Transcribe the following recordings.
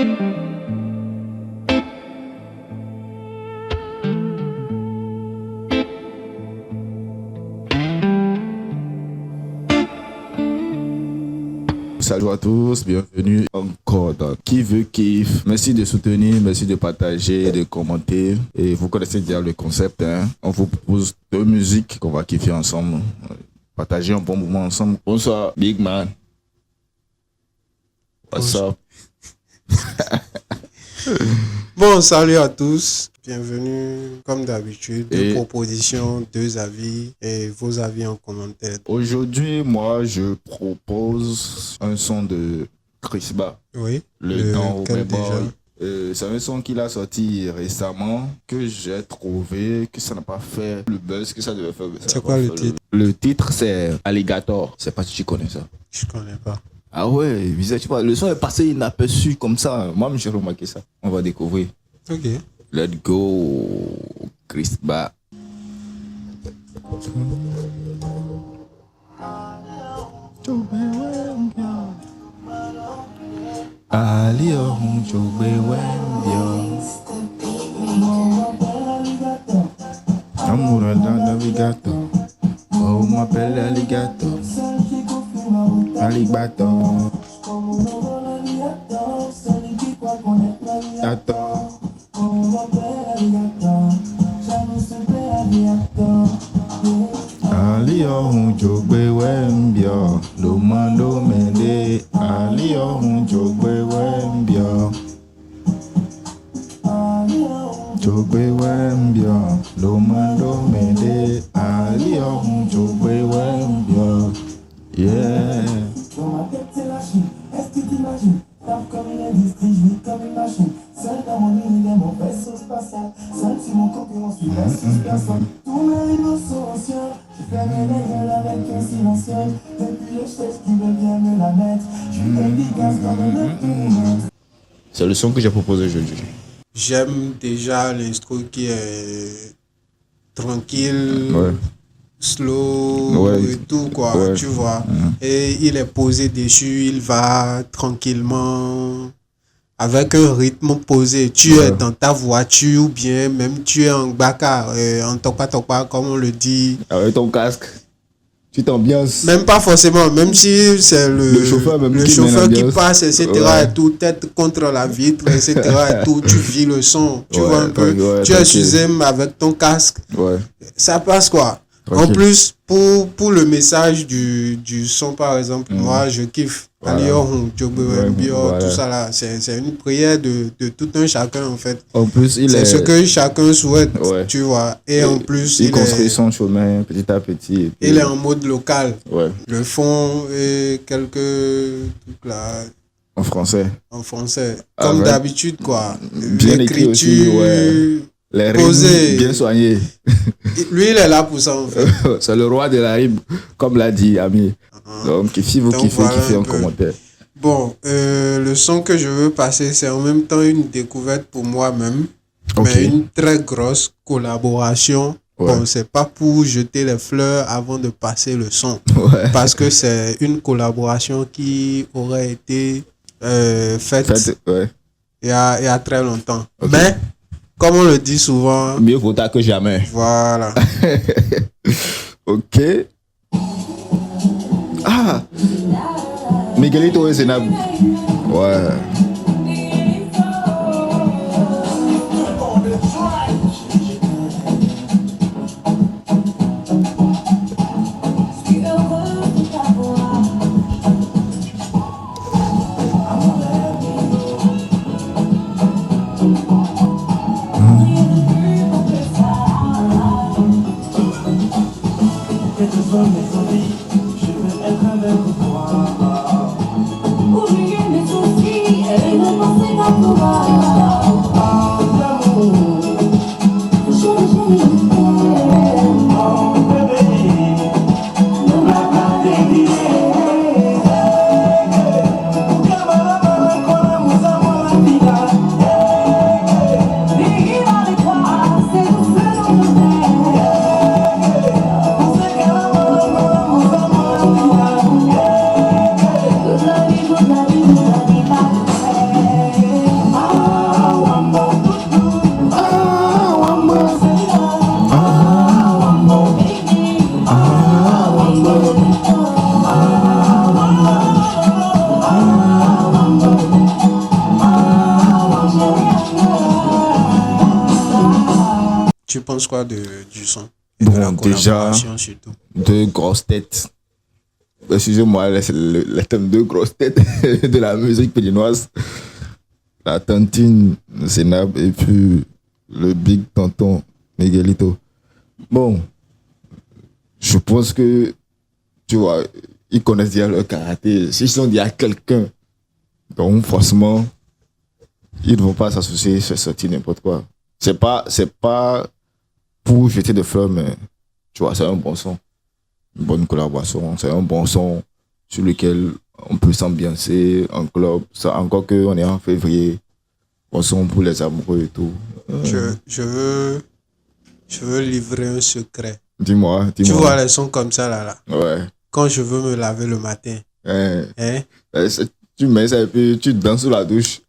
Salut à tous, bienvenue encore dans Qui veut kiffe. Merci de soutenir, merci de partager, de commenter. Et vous connaissez déjà le concept, hein? On vous propose deux musiques qu'on va kiffer ensemble. Partager un bon moment ensemble. Bonsoir, Big Man. What's up? Bon, salut à tous. Bienvenue, comme d'habitude, deux propositions, deux avis et vos avis en commentaire. Aujourd'hui, moi, je propose un son de Chris Ba. Oui. Le temps quel déjà? C'est un son qu'il a sorti récemment que j'ai trouvé que ça n'a pas fait le buzz que ça devait faire. C'est quoi le titre? Le titre, c'est Alligator. Je sais pas si tu connais ça. Je connais pas. Ah ouais, tu vois, le son est passé inaperçu comme ça. Moi, j'ai remarqué ça. On va découvrir. Ok. Let's go, Chris Ba. Amour dans navigateur. Oh, m'appelle alligator. Alligator. Alligator. Ali ohun jogbe wembio lo mando mende Ali ohun jogbe wembio jogbe wembio lo mando mende Ali ohun jogbe wembio yeah. Dans ma tête c'est la Chine, est-ce que t'imagines? Tape comme une industrie, je vis comme une machine. Seul dans mon univers, mon vaisseau spatial. Seul sur mon concurrent, je versus personne. Tous mes rivaux sont anciens. Je ferme les gueules avec un silencieux. Depuis le chef qui veut bien me la mettre. Je suis efficace comme un C'est le son que j'ai proposé aujourd'hui. J'aime déjà l'instru qui est tranquille. Ouais. Slow et tout quoi, tu vois. Et il est posé dessus, il va tranquillement avec un rythme posé. Tu es dans ta voiture ou bien même tu es en baka, en topa comme on le dit. Avec ton casque, tu t'ambiances. Même pas forcément, même si c'est le chauffeur, qui passe, etc. et tout, tête contre la vitre, etc. et tout, tu vis le son, tu vois un peu. Tu es sur Zem avec ton casque. Ça passe quoi. En plus, pour le message du son, par exemple, moi, je kiffe. Tout ça là, c'est une prière de tout un chacun, en fait. En plus, c'est ce que chacun souhaite, tu vois. Et en plus, il construit son chemin petit à petit. Il est en mode local. Le fond et quelques trucs là. En français. Comme d'habitude, quoi. Bien écrit aussi, les rimes bien soignées. Lui, il est là pour ça, en fait. C'est le roi de la rime, comme l'a dit Ami. Donc, si vous kiffez en commentaire. Bon, le son que je veux passer, c'est en même temps une découverte pour moi-même, mais une très grosse collaboration. Bon, c'est pas pour jeter les fleurs avant de passer le son, parce que c'est une collaboration qui aurait été faite il y a très longtemps. Mais comme on le dit souvent, mieux vaut tard que jamais. Voilà. Ok. Ah, Miguelito et Zenab. Ouais. je veux être avec toi. Oublier mes soucis. tu penses quoi du son et Bon, de la déjà, collaboration surtout? deux grosses têtes. Excusez-moi, le thème deux grosses têtes de la musique pédinoise. La tantine Sénab et puis le big tonton Miguelito. Bon, je pense que, tu vois, ils connaissent déjà leur karaté. S'ils sont déjà quelqu'un, donc forcément, ils ne vont pas s'associer sur sortir n'importe quoi. C'est pas pour jeter des fleurs, mais tu vois, c'est un bon son. Une bonne collaboration. C'est un bon son sur lequel on peut s'ambiancer en club. Ça, encore qu'on est en février. Bon son pour les amoureux et tout. Je veux livrer un secret. Dis-moi. Tu vois les sons comme ça là. Ouais. Quand je veux me laver le matin. Hein? Tu mets ça et puis tu danses sous la douche.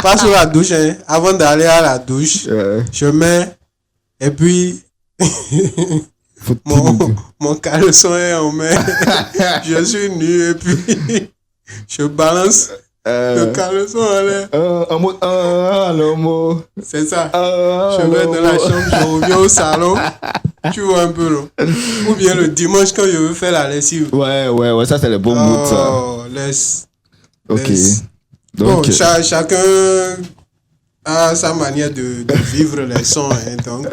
Pas sous la douche, hein. Avant d'aller à la douche, je mets et puis mon caleçon est en main. Je suis nu et puis je balance le caleçon en l'air. Le mot. C'est ça. Je vais dans la chambre, je reviens au salon. Tu vois un peu, non? Ou bien le dimanche quand je veux faire la lessive. Ouais, ça c'est le bon mood, ça. Laisse. Ok. Bon, Donc, chacun a sa manière de vivre les sons. Hein, donc,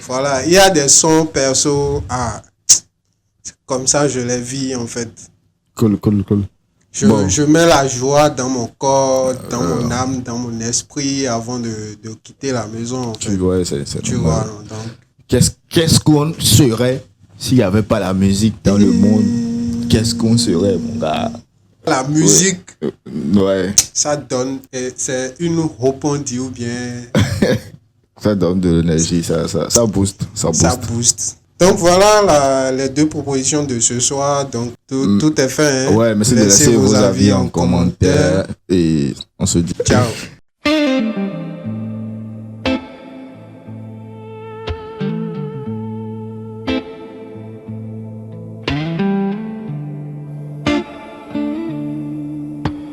voilà. Il y a des sons perso. Comme ça, je les vis, en fait. Cool. Je mets la joie dans mon corps, dans mon âme, dans mon esprit avant de quitter la maison, en fait. Tu vois, c'est tu vois, non, donc. Qu'est-ce qu'on serait s'il n'y avait pas la musique dans le monde? Qu'est-ce qu'on serait, mon gars? La musique, ouais. Ça donne, c'est une rebondie ou bien... Ça donne de l'énergie, ça booste. Ça booste. Donc voilà les deux propositions de ce soir. Donc tout est fait. Hein. Ouais, merci de laisser vos avis en commentaire. Et on se dit ciao.